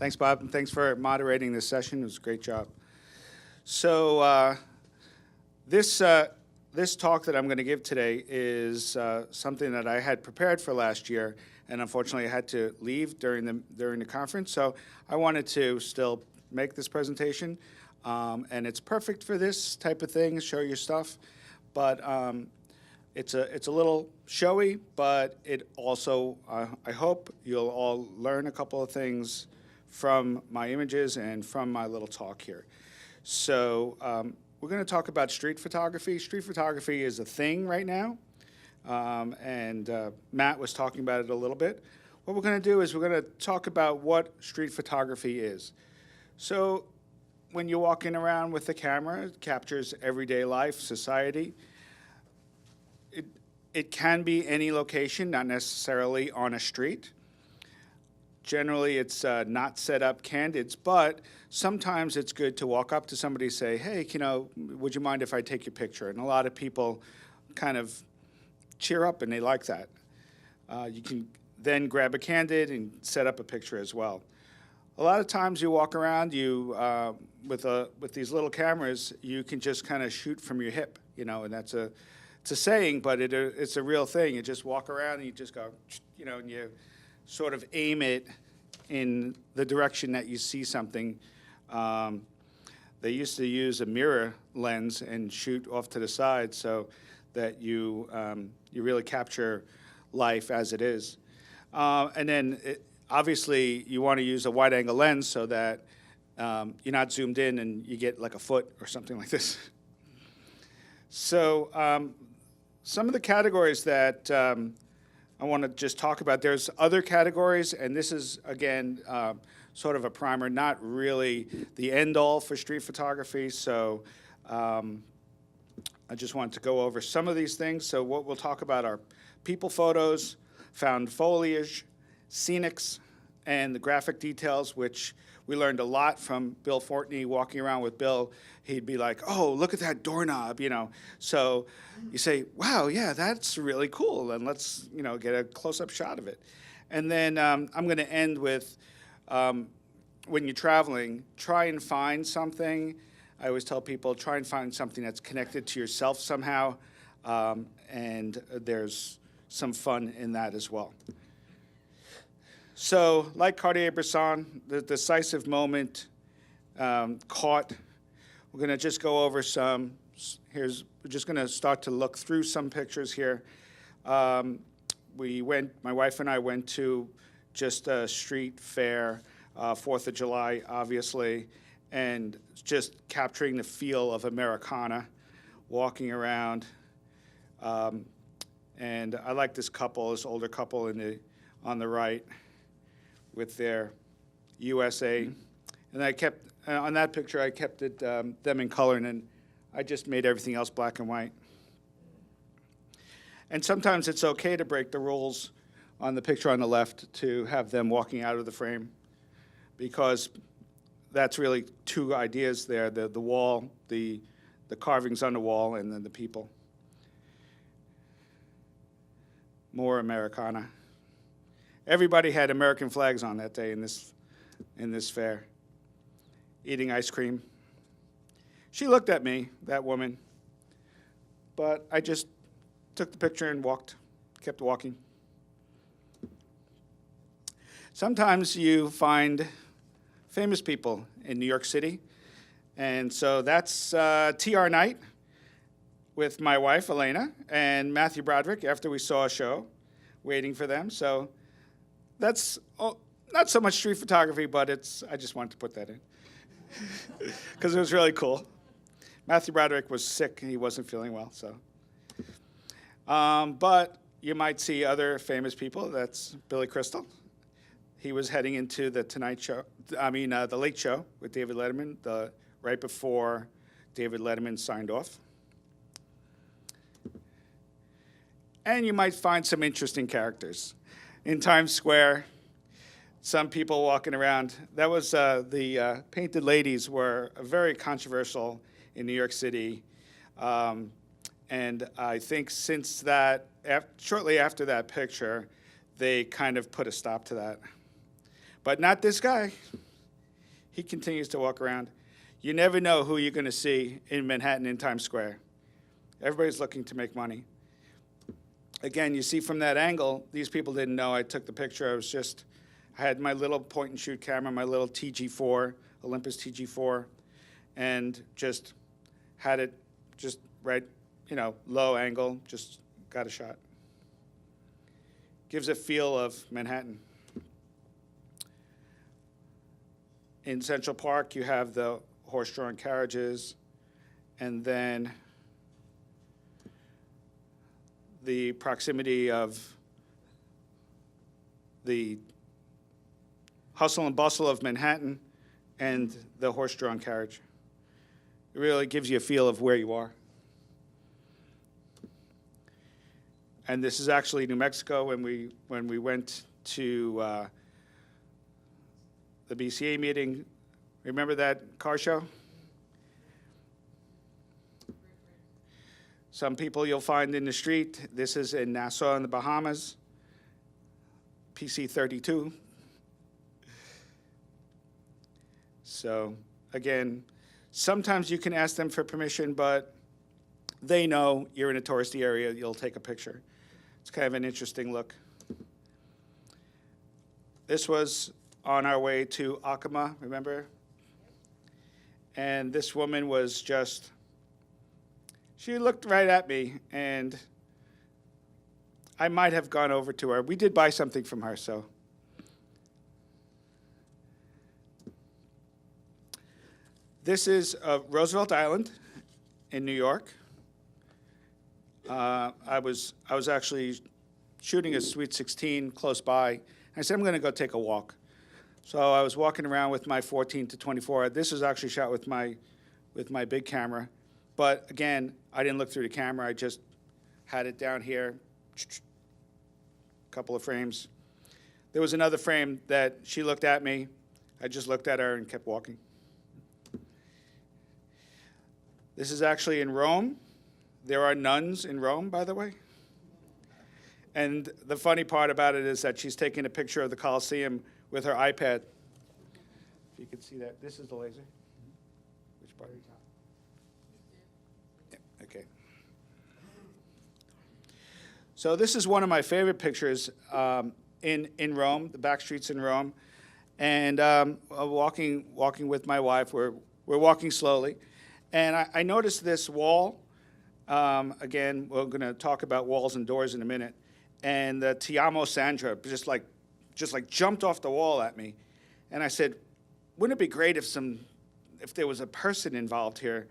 Thanks, Bob, and thanks for moderating this session. It was a great job. So this talk that I'm going to give today is something that I had prepared for last year, and unfortunately I had to leave during the conference. So I wanted to still make this presentation, and it's perfect for this type of thing, show your stuff. But it's a little showy, but it also I hope you'll all learn a couple of things from my images and from my little talk here. So we're going to talk about street photography. Street photography is a thing right now, and Matt was talking about it a little bit. What we're going to do is we're going to talk about what street photography is. So when you're walking around with the camera, it captures everyday life, society. It can be any location, not necessarily on a street. Generally, it's not set up candids, but sometimes it's good to walk up to somebody and say, hey, would you mind if I take your picture? And a lot of people kind of cheer up, and they like that. You can then grab a candid and set up a picture as well. A lot of times you walk around, with these little cameras, you can just kind of shoot from your hip, and it's a saying, but it's a real thing. You just walk around and you just go, and you sort of aim it in the direction that you see something. They used to use a mirror lens and shoot off to the side so that you really capture life as it is. And then obviously you want to use a wide angle lens so that you're not zoomed in and you get like a foot or something like this. So some of the categories that I want to just talk about, there's other categories, and this is, again, sort of a primer, not really the end-all for street photography, so I just wanted to go over some of these things. So what we'll talk about are people photos, found foliage, scenics, and the graphic details, which we learned a lot from Bill Fortney. Walking around with Bill, he'd be like, oh, look at that doorknob, So you say, wow, yeah, that's really cool, and let's, get a close-up shot of it. And then I'm going to end with, when you're traveling, try and find something. I always tell people, try and find something that's connected to yourself somehow, and there's some fun in that as well. So, like Cartier-Bresson, the decisive moment caught. We're going to just go over some. We're just going to start to look through some pictures here. My wife and I went to just a street fair, 4th of July, obviously, and just capturing the feel of Americana, walking around. And I like this couple, this older couple on the right, with their USA. And I kept, on that picture, I kept it, them in color, and then I just made everything else black and white. And sometimes it's okay to break the rules on the picture on the left to have them walking out of the frame, because that's really two ideas there, the wall, the carvings on the wall, and then the people. More Americana. Everybody had American flags on that day in this fair, eating ice cream. She looked at me, that woman, but I just took the picture and kept walking. Sometimes you find famous people in New York City, and so that's TR night with my wife, Elena, and Matthew Broderick after we saw a show, waiting for them. So that's not so much street photography, but I just wanted to put that in because it was really cool. Matthew Broderick was sick. He wasn't feeling well, so. But you might see other famous people. That's Billy Crystal. He was heading into the the Late Show with David Letterman, right before David Letterman signed off. And you might find some interesting characters. In Times Square, some people walking around. That was the Painted Ladies were very controversial in New York City. And I think since that, shortly after that picture, they kind of put a stop to that. But not this guy. He continues to walk around. You never know who you're going to see in Manhattan in Times Square. Everybody's looking to make money. Again, you see from that angle, these people didn't know I took the picture. I had my little point and shoot camera, my little TG4, Olympus TG4, and just had it just right, low angle, just got a shot. Gives a feel of Manhattan. In Central Park, you have the horse-drawn carriages, and then the proximity of the hustle and bustle of Manhattan and the horse-drawn carriage. It really gives you a feel of where you are. And this is actually New Mexico when we went to the BCA meeting. Remember that car show? Some people you'll find in the street. This is in Nassau in the Bahamas, PC-32. So again, sometimes you can ask them for permission, but they know you're in a touristy area, you'll take a picture. It's kind of an interesting look. This was on our way to Acoma, remember? And this woman was she looked right at me, and I might have gone over to her. We did buy something from her, so. This is Roosevelt Island in New York. I was actually shooting a Sweet 16 close by. I said, I'm going to go take a walk. So I was walking around with my 14 to 24. This is actually shot with my big camera. But again, I didn't look through the camera. I just had it down here, a couple of frames. There was another frame that she looked at me. I just looked at her and kept walking. This is actually in Rome. There are nuns in Rome, by the way. And the funny part about it is that she's taking a picture of the Colosseum with her iPad. If you can see that. This is the laser. Which part? Yeah, okay. So this is one of my favorite pictures in Rome, the back streets in Rome. And walking with my wife, we're walking slowly. And I noticed this wall. Again, we're going to talk about walls and doors in a minute. And the Ti amo Sandra just like jumped off the wall at me. And I said, wouldn't it be great if there was a person involved here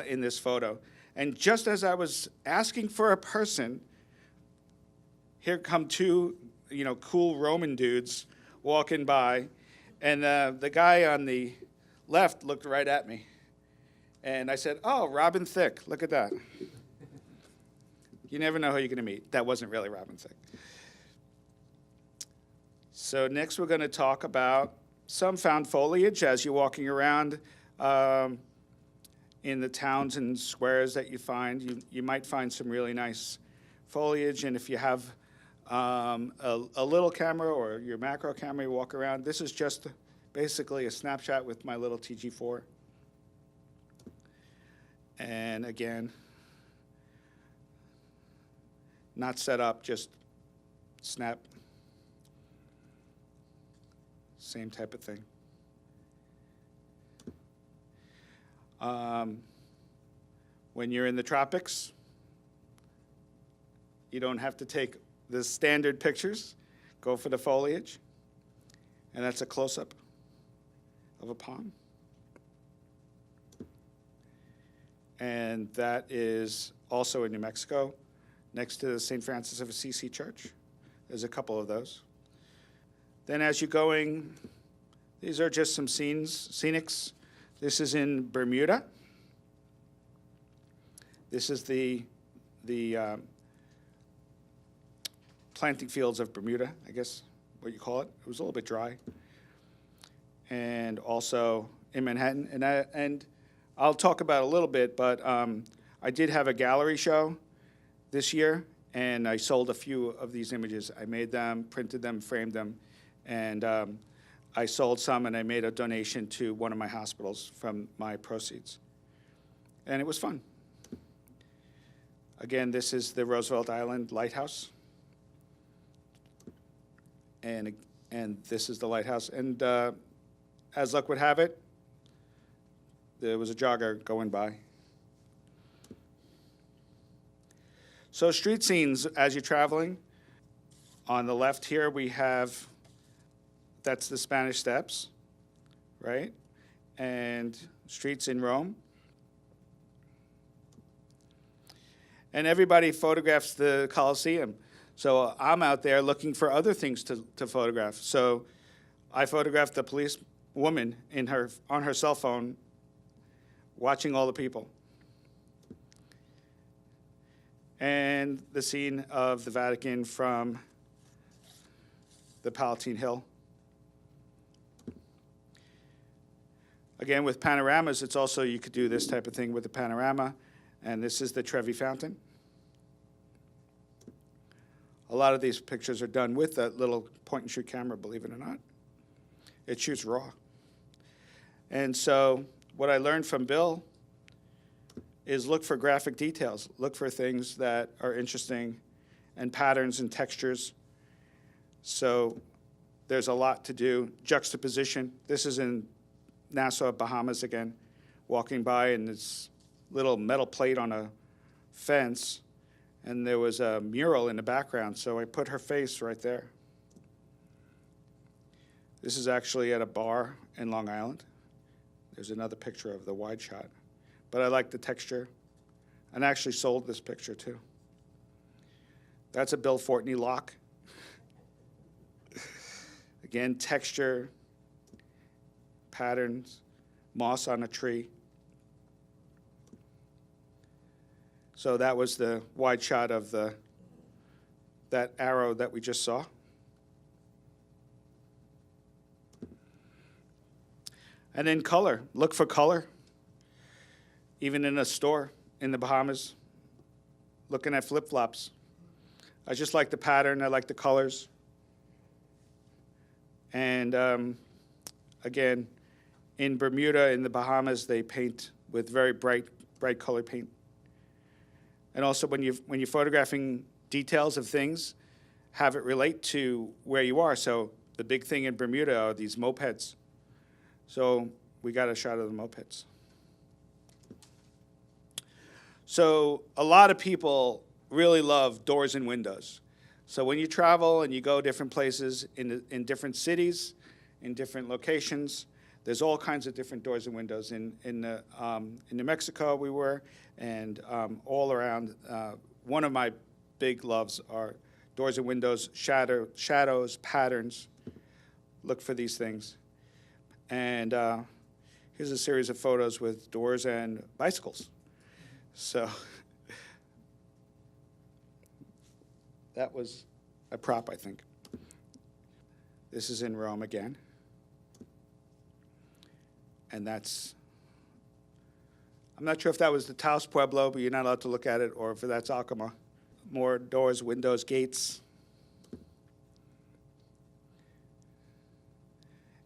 in this photo? And just as I was asking for a person, here come two, cool Roman dudes walking by. And the guy on the left looked right at me. And I said, oh, Robin Thicke, look at that. You never know who you're going to meet. That wasn't really Robin Thicke. So next we're going to talk about some found foliage as you're walking around in the towns and squares that you find. You might find some really nice foliage. And if you have a little camera or your macro camera, you walk around. This is just basically a snapshot with my little TG4. And again, not set up, just snap. Same type of thing. When you're in the tropics, you don't have to take the standard pictures. Go for the foliage. And that's a close-up of a palm. And that is also in New Mexico, next to the St. Francis of Assisi Church. There's a couple of those. Then as you're going, these are just some scenics. This is in Bermuda. This is the planting fields of Bermuda, I guess, what you call it. It was a little bit dry. And also in Manhattan. And I'll talk about it a little bit, but I did have a gallery show this year, and I sold a few of these images. I made them, printed them, framed them, and I sold some and I made a donation to one of my hospitals from my proceeds. And it was fun. Again, this is the Roosevelt Island Lighthouse. And this is the lighthouse. And as luck would have it, there was a jogger going by. So street scenes as you're traveling. On the left here we have, that's the Spanish Steps, right? And streets in Rome. And everybody photographs the Colosseum. So I'm out there looking for other things to photograph. So I photographed the police woman on her cell phone watching all the people. And the scene of the Vatican from the Palatine Hill. Again, with panoramas, it's also, you could do this type of thing with the panorama. And this is the Trevi Fountain. A lot of these pictures are done with that little point-and-shoot camera, believe it or not. It shoots raw. And so what I learned from Bill is look for graphic details. Look for things that are interesting and patterns and textures. So there's a lot to do. Juxtaposition. This is in Nassau, Bahamas again, walking by, and this little metal plate on a fence, and there was a mural in the background, so I put her face right there. This is actually at a bar in Long Island. There's another picture of the wide shot. But I like the texture. And I actually sold this picture too. That's a Bill Fortney lock. Again, texture, patterns, moss on a tree. So that was the wide shot of that arrow that we just saw. And then color. Look for color. Even in a store in the Bahamas, looking at flip-flops. I just like the pattern. I like the colors. And again, in Bermuda, in the Bahamas, they paint with very bright color paint. And also, when you're photographing details of things, have it relate to where you are. So the big thing in Bermuda are these mopeds. So we got a shot of the mopeds. So a lot of people really love doors and windows. So when you travel and you go different places in different cities, in different locations, there's all kinds of different doors and windows. In New Mexico we were, and all around. One of my big loves are doors and windows, shadows, patterns. Look for these things. And here's a series of photos with doors and bicycles. So that was a prop, I think. This is in Rome again. And that's, I'm not sure if that was the Taos Pueblo, but you're not allowed to look at it, or if that's Alcama. More doors, windows, gates.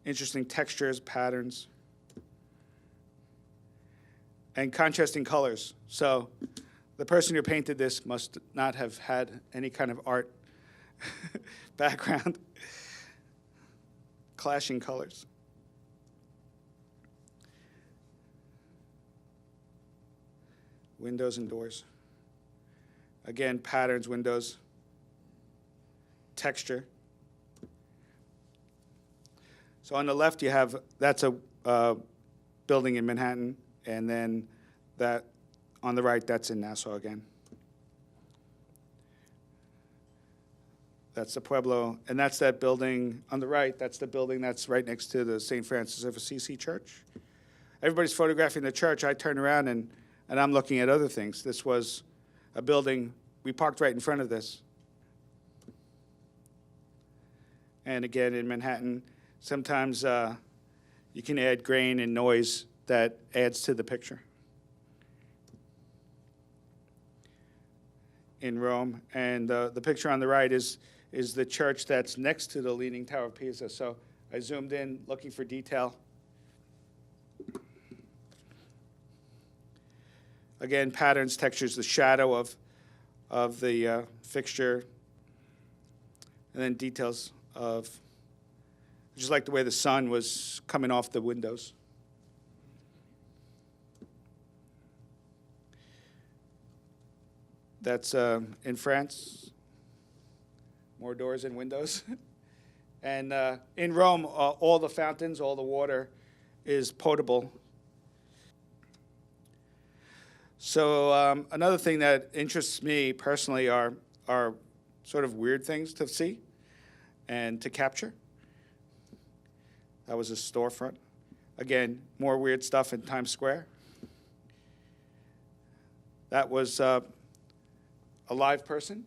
Interesting textures, patterns. And contrasting colors. So the person who painted this must not have had any kind of art background. Clashing colors. Windows and doors. Again, patterns, windows, texture. So on the left you have, that's a building in Manhattan, and then that on the right, that's in Nassau again. That's the Pueblo, and that's that building on the right. That's the building that's right next to the St. Francis of Assisi Church. Everybody's photographing the church. I turn around and I'm looking at other things. This was a building. We parked right in front of this. And again, in Manhattan, sometimes you can add grain and noise that adds to the picture. In Rome, and the picture on the right is the church that's next to the Leaning Tower of Pisa. So I zoomed in looking for detail. Again, patterns, textures, the shadow of the fixture, and then details of, just like the way the sun was coming off the windows. That's in France, more doors and windows. And in Rome, all the fountains, all the water is potable. So another thing that interests me personally are sort of weird things to see and to capture. That was a storefront. Again, more weird stuff in Times Square. That was a live person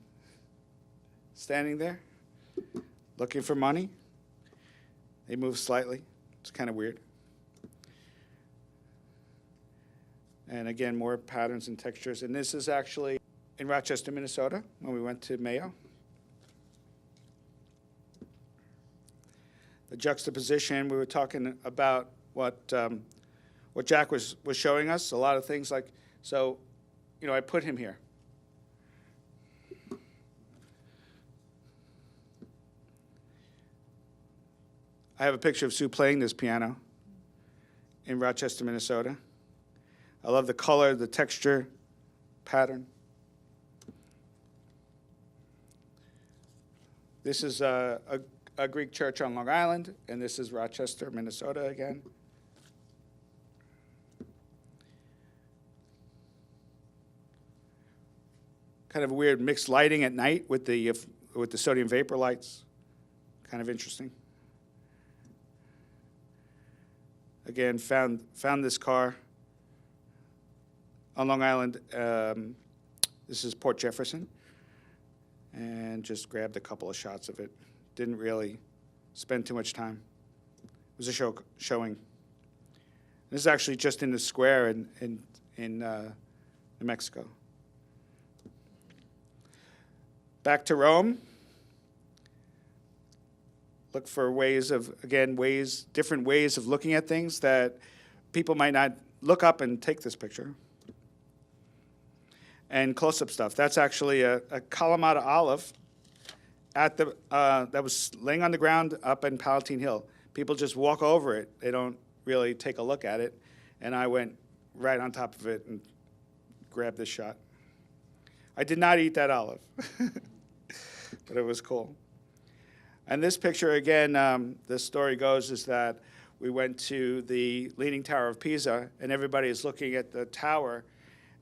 standing there looking for money. They move slightly. It's kind of weird. And again, more patterns and textures. And this is actually in Rochester, Minnesota, when we went to Mayo. The juxtaposition, we were talking about what Jack was showing us, a lot of things like, so, you know, I put him here. I have a picture of Sue playing this piano in Rochester, Minnesota. I love the color, the texture, pattern. This is a Greek church on Long Island, and this is Rochester, Minnesota again. Kind of weird mixed lighting at night with the sodium vapor lights. Kind of interesting. Again, found this car on Long Island. This is Port Jefferson, and just grabbed a couple of shots of it. Didn't really spend too much time. It was a showing. This is actually just in the square in New Mexico. Back to Rome. Look for ways of, again, different ways of looking at things that people might not look up and take this picture. And close-up stuff. That's actually a Kalamata olive that was laying on the ground up in Palatine Hill. People just walk over it. They don't really take a look at it. And I went right on top of it and grabbed this shot. I did not eat that olive, but it was cool. And this picture, again, the story goes is that we went to the Leaning Tower of Pisa, and everybody is looking at the tower,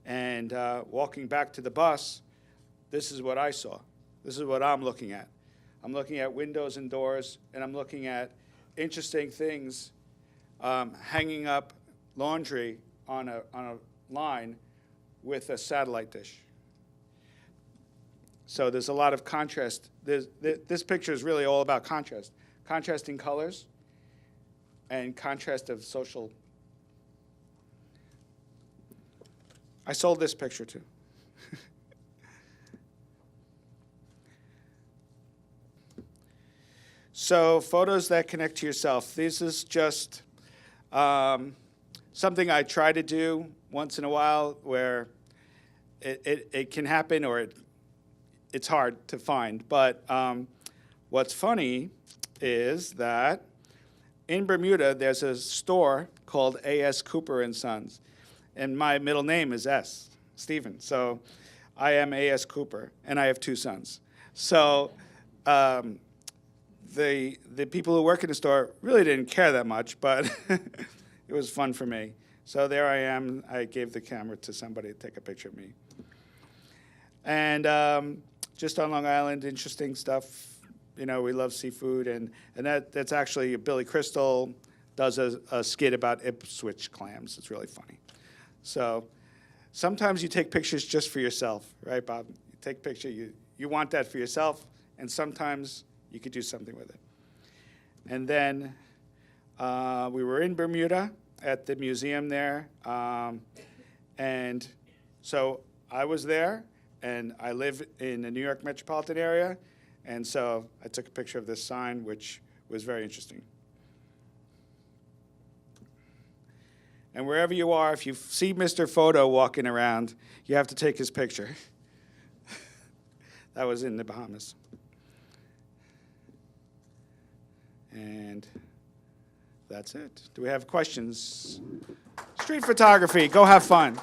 and walking back to the bus, this is what I saw. This is what I'm looking at. I'm looking at windows and doors, and I'm looking at interesting things, hanging up laundry on a line with a satellite dish. So there's a lot of contrast. This picture is really all about contrast. Contrasting colors and contrast of social. I sold this picture too. So photos that connect to yourself. This is just something I try to do once in a while where it can happen or it's hard to find. But what's funny is that in Bermuda, there's a store called A.S. Cooper & Sons. And my middle name is S, Stephen. So I am A.S. Cooper, and I have 2 sons. So the people who work in the store really didn't care that much, but it was fun for me. So there I am. I gave the camera to somebody to take a picture of me. And just on Long Island, interesting stuff. You know, we love seafood, and that's actually Billy Crystal does a skit about Ipswich clams. It's really funny. So sometimes you take pictures just for yourself, right, Bob? You take a picture, you want that for yourself, and sometimes you could do something with it. And then we were in Bermuda at the museum there, and so I was there, and I live in the New York metropolitan area, and so I took a picture of this sign, which was very interesting. And wherever you are, if you see Mr. Photo walking around, you have to take his picture. That was in the Bahamas. And that's it. Do we have questions? Street photography, go have fun.